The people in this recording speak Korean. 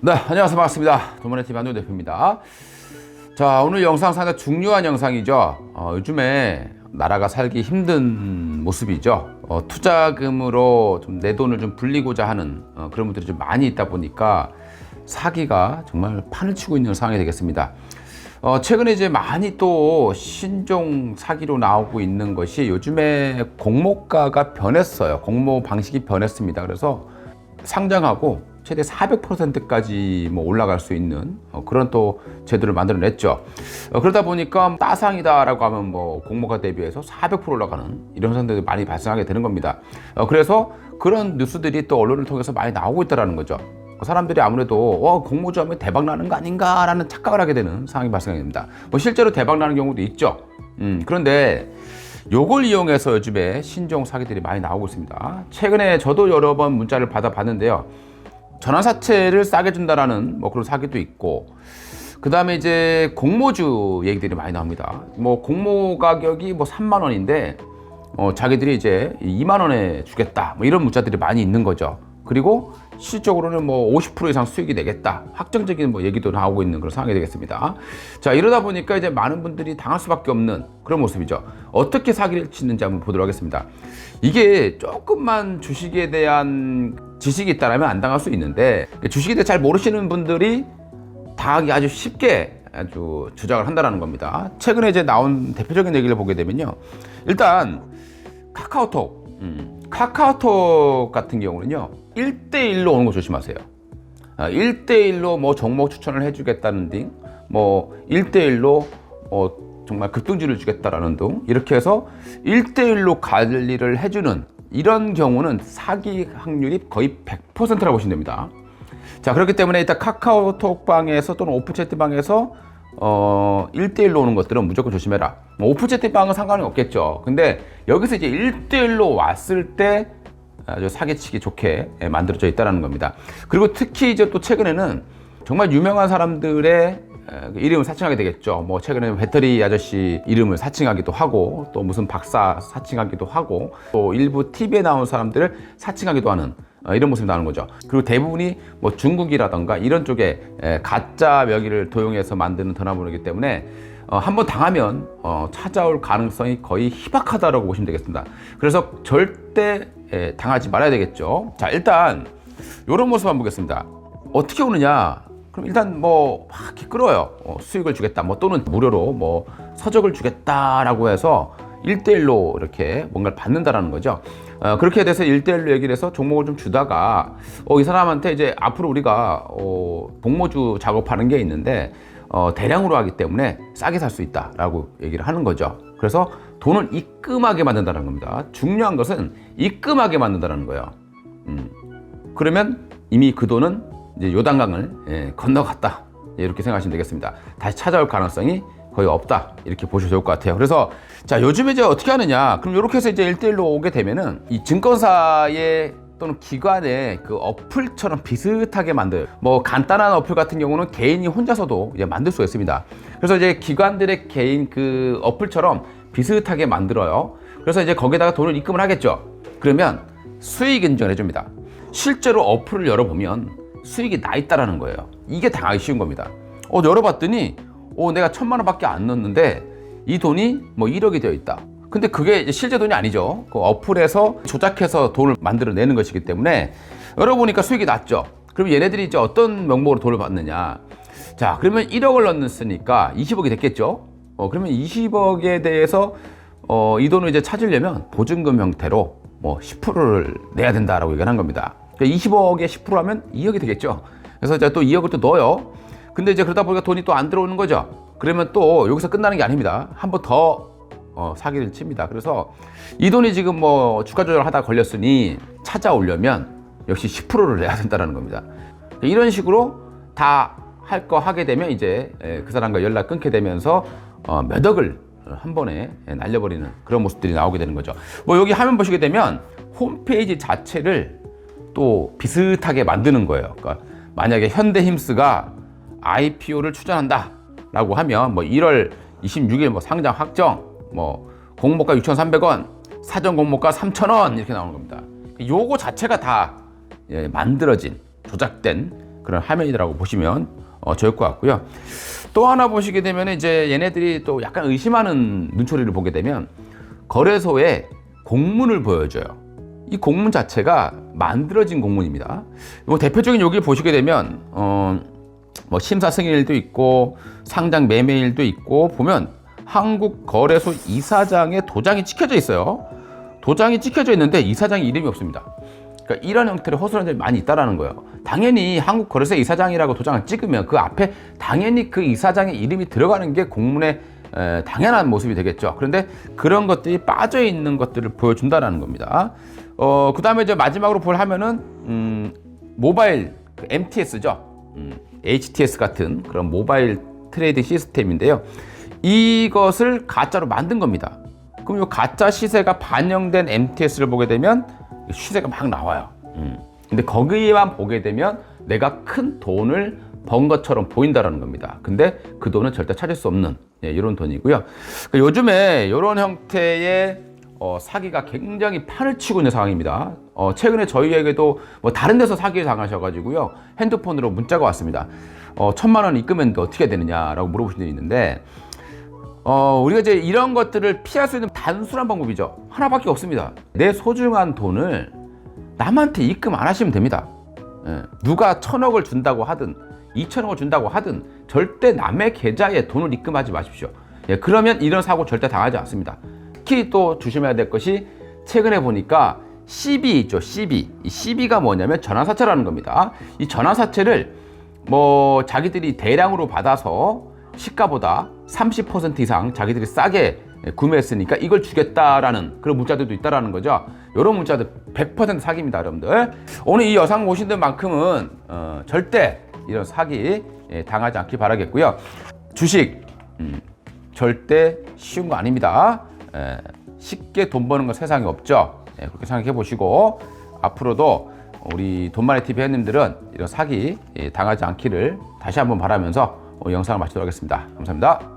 네, 안녕하세요. 반갑습니다. 도모네TV 한동훈 대표입니다. 자, 오늘 영상 상당히 중요한 영상이죠. 요즘에 나라가 살기 힘든 모습이죠. 투자금으로 좀 내 돈을 좀 불리고자 하는 그런 분들이 좀 많이 있다 보니까 사기가 정말 판을 치고 있는 상황이 되겠습니다. 최근에 이제 많이 또 신종 사기로 나오고 있는 것이 요즘에 공모가가 변했어요. 공모 방식이 변했습니다. 그래서 상장하고 최대 400%까지 뭐 올라갈 수 있는 그런 또 제도를 만들어냈죠. 그러다 보니까 따상이다라고 하면 뭐 공모가 대비해서 400% 올라가는 이런 현상들이 많이 발생하게 되는 겁니다. 그래서 그런 뉴스들이 또 언론을 통해서 많이 나오고 있다는 거죠. 사람들이 아무래도 공모주 하면 대박 나는 거 아닌가라는 착각을 하게 되는 상황이 발생됩니다. 뭐 실제로 대박 나는 경우도 있죠. 그런데 요걸 이용해서 요즘에 신종 사기들이 많이 나오고 있습니다. 최근에 저도 여러 번 문자를 받아봤는데요. 전환사채를 싸게 준다라는 뭐 그런 사기도 있고, 그 다음에 이제 공모주 얘기들이 많이 나옵니다. 뭐 공모 가격이 뭐 3만 원인데 자기들이 이제 2만 원에 주겠다, 뭐 이런 문자들이 많이 있는 거죠. 그리고 실질적으로는 뭐 50% 이상 수익이 내겠다, 확정적인 뭐 얘기도 나오고 있는 그런 상황이 되겠습니다. 자, 이러다 보니까 이제 많은 분들이 당할 수밖에 없는 그런 모습이죠. 어떻게 사기를 치는지 한번 보도록 하겠습니다. 이게 조금만 주식에 대한 지식이 있다면 안 당할 수 있는데, 주식에 대해 잘 모르시는 분들이 당하기 아주 쉽게 아주 주장을 한다는 겁니다. 최근에 이제 나온 대표적인 얘기를 보게 되면요. 일단 카카오톡 같은 경우는요, 1대1로 오는 거 조심하세요. 1대1로 뭐 종목 추천을 해주겠다는 등, 뭐 1대1로 정말 급등주를 주겠다라는 등, 이렇게 해서 1대1로 관리를 해주는 이런 경우는 사기 확률이 거의 100%라고 보시면 됩니다. 자, 그렇기 때문에 일단 카카오톡 방에서 또는 오픈 채팅방에서 1대1로 오는 것들은 무조건 조심해라. 뭐 오픈 채팅방은 상관이 없겠죠. 근데 여기서 이제 1대1로 왔을 때 아주 사기치기 좋게 만들어져 있다는 겁니다. 그리고 특히 이제 또 최근에는 정말 유명한 사람들의 이름을 사칭하게 되겠죠. 뭐 최근에 배터리 아저씨 이름을 사칭하기도 하고, 또 무슨 박사 사칭하기도 하고, 또 일부 TV에 나온 사람들을 사칭하기도 하는 이런 모습이 나오는 거죠. 그리고 대부분이 뭐 중국이라던가 이런 쪽에 가짜 명의를 도용해서 만드는 전화번호이기 때문에 한번 당하면 찾아올 가능성이 거의 희박하다고 보시면 되겠습니다. 그래서 절대 당하지 말아야 되겠죠. 자, 일단 이런 모습 한번 보겠습니다. 어떻게 오느냐? 그럼 일단 뭐 막 이렇게 끌어요. 수익을 주겠다, 뭐 또는 무료로 뭐 서적을 주겠다라고 해서 1대1로 이렇게 뭔가를 받는다라는 거죠. 그렇게 돼서 1대1로 얘기를 해서 종목을 좀 주다가 이 사람한테 이제 앞으로 우리가 공모주 작업하는 게 있는데 대량으로 하기 때문에 싸게 살 수 있다라고 얘기를 하는 거죠. 그래서 돈을 입금하게 만든다는 겁니다. 중요한 것은 입금하게 만든다는 거예요. 그러면 이미 그 돈은 이제 요단강을 건너갔다, 이렇게 생각하시면 되겠습니다. 다시 찾아올 가능성이 거의 없다, 이렇게 보셔도 좋을 것 같아요. 그래서 자, 요즘에 이제 어떻게 하느냐? 그럼 이렇게 해서 이제 1대1로 오게 되면은 이 증권사의 또는 기관의 그 어플처럼 비슷하게 만들어요. 뭐 간단한 어플 같은 경우는 개인이 혼자서도 이제 만들 수가 있습니다. 그래서 이제 기관들의 개인 그 어플처럼 비슷하게 만들어요. 그래서 이제 거기다가 돈을 입금을 하겠죠. 그러면 수익 인정을 해줍니다. 실제로 어플을 열어보면 수익이 나 있다라는 거예요. 이게 당하기 쉬운 겁니다. 열어봤더니 내가 1,000만 원밖에 안 넣었는데 이 돈이 뭐 1억이 되어 있다. 근데 그게 이제 실제 돈이 아니죠. 그 어플에서 조작해서 돈을 만들어내는 것이기 때문에 열어보니까 수익이 났죠. 그럼 얘네들이 이제 어떤 명목으로 돈을 받느냐? 자, 그러면 1억을 넣었으니까 20억이 됐겠죠. 그러면 20억에 대해서 이 돈을 이제 찾으려면 보증금 형태로 뭐 10%를 내야 된다라고 얘기를 한 겁니다. 20억에 10% 하면 2억이 되겠죠. 그래서 이제 또 2억을 또 넣어요. 근데 이제 그러다 보니까 돈이 또 안 들어오는 거죠. 그러면 또 여기서 끝나는 게 아닙니다. 한 번 더 사기를 칩니다. 그래서 이 돈이 지금 뭐 주가 조절하다 걸렸으니 찾아오려면 역시 10%를 내야 된다는 겁니다. 이런 식으로 다 할 거 하게 되면 이제 그 사람과 연락 끊게 되면서 몇 억을 한 번에 날려버리는 그런 모습들이 나오게 되는 거죠. 뭐 여기 화면 보시게 되면 홈페이지 자체를 또 비슷하게 만드는 거예요. 그러니까 만약에 현대힘스가 IPO를 추진한다 라고 하면 뭐 1월 26일 뭐 상장 확정, 뭐 공모가 6,300원, 사전 공모가 3,000원 이렇게 나오는 겁니다. 요거 자체가 다 만들어진, 조작된 그런 화면이라고 보시면 좋을 것 같고요. 또 하나 보시게 되면 이제 얘네들이 또 약간 의심하는 눈초리를 보게 되면 거래소에 공문을 보여줘요. 이 공문 자체가 만들어진 공문입니다. 뭐 대표적인 여기 보시게 되면 뭐 심사 승인일도 있고 상장 매매일도 있고 보면 한국거래소 이사장의 도장이 찍혀져 있어요. 도장이 찍혀져 있는데 이사장의 이름이 없습니다. 그러니까 이런 형태의 허술한 점이 많이 있다라는 거예요. 당연히 한국거래소 이사장이라고 도장을 찍으면 그 앞에 당연히 그 이사장의 이름이 들어가는 게 공문의 당연한 모습이 되겠죠. 그런데 그런 것들이 빠져 있는 것들을 보여준다라는 겁니다. 그 다음에 이제 마지막으로 볼 하면은 모바일 MTS죠. HTS 같은 그런 모바일 트레이딩 시스템인데요. 이것을 가짜로 만든 겁니다. 그럼 이 가짜 시세가 반영된 MTS를 보게 되면 시세가 막 나와요. 근데 거기에만 보게 되면 내가 큰 돈을 번 것처럼 보인다라는 겁니다. 근데 그 돈은 절대 찾을 수 없는 이런 돈이고요. 요즘에 이런 형태의 사기가 굉장히 판을 치고 있는 상황입니다. 최근에 저희에게도 뭐 다른 데서 사기를 당하셔가지고요. 핸드폰으로 문자가 왔습니다. 1,000만 원 입금했는데 어떻게 되느냐라고 물어보신 분이 있는데 우리가 이제 이런 것들을 피할 수 있는 단순한 방법이죠. 하나밖에 없습니다. 내 소중한 돈을 남한테 입금 안 하시면 됩니다. 누가 1,000억을 준다고 하든 2,000억을 준다고 하든 절대 남의 계좌에 돈을 입금하지 마십시오. 그러면 이런 사고 절대 당하지 않습니다. 특히 또 조심해야 될 것이 최근에 보니까 CB 있죠. CB. 이 CB가 뭐냐면 전환사채라는 겁니다. 이 전환사채를 뭐 자기들이 대량으로 받아서 시가보다 30% 이상 자기들이 싸게 구매했으니까 이걸 주겠다라는 그런 문자들도 있다라는 거죠. 이런 문자들 100% 사기입니다, 여러분들. 오늘 이 영상 보신 만큼은 절대 이런 사기 당하지 않길 바라겠고요. 주식 절대 쉬운 거 아닙니다. 쉽게 돈 버는 건 세상에 없죠. 그렇게 생각해 보시고 앞으로도 우리 돈마네 TV 회원님들은 이런 사기 당하지 않기를 다시 한번 바라면서 영상을 마치도록 하겠습니다. 감사합니다.